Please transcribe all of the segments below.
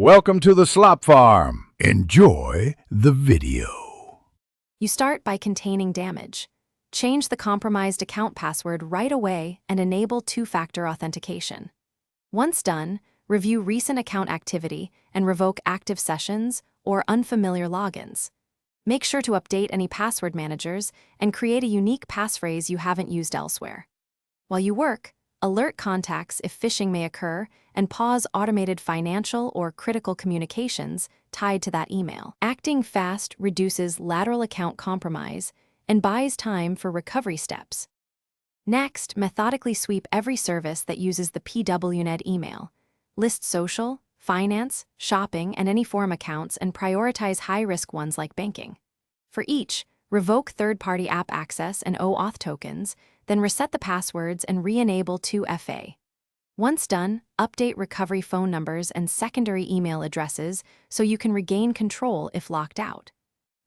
Welcome to the Slop Farm. Enjoy the video. You start by containing damage. Change the compromised account password right away and enable two-factor authentication. Once done, review recent account activity and revoke active sessions or unfamiliar logins. Make sure to update any password managers and create a unique passphrase you haven't used elsewhere. While you work, alert contacts if phishing may occur and pause automated financial or critical communications tied to that email. Acting fast reduces lateral account compromise and buys time for recovery steps. Next, methodically sweep every service that uses the Pwned email. List social, finance, shopping, and any forum accounts and prioritize high-risk ones like banking. For each, revoke third-party app access and OAuth tokens, then reset the passwords and re-enable 2FA. Once done, update recovery phone numbers and secondary email addresses so you can regain control if locked out.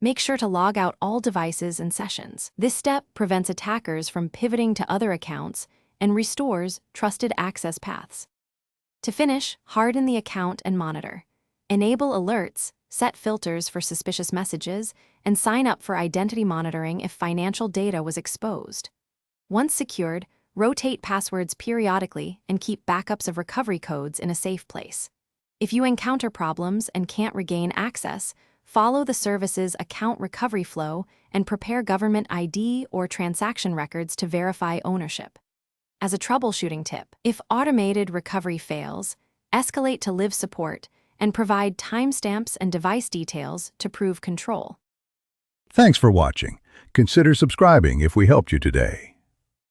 Make sure to log out all devices and sessions. This step prevents attackers from pivoting to other accounts and restores trusted access paths. To finish, harden the account and monitor. Enable alerts, set filters for suspicious messages, and sign up for identity monitoring if financial data was exposed. Once secured, rotate passwords periodically and keep backups of recovery codes in a safe place. If you encounter problems and can't regain access, follow the service's account recovery flow and prepare government ID or transaction records to verify ownership. As a troubleshooting tip, if automated recovery fails, escalate to live support and provide timestamps and device details to prove control. Thanks for watching. Consider subscribing if we helped you today.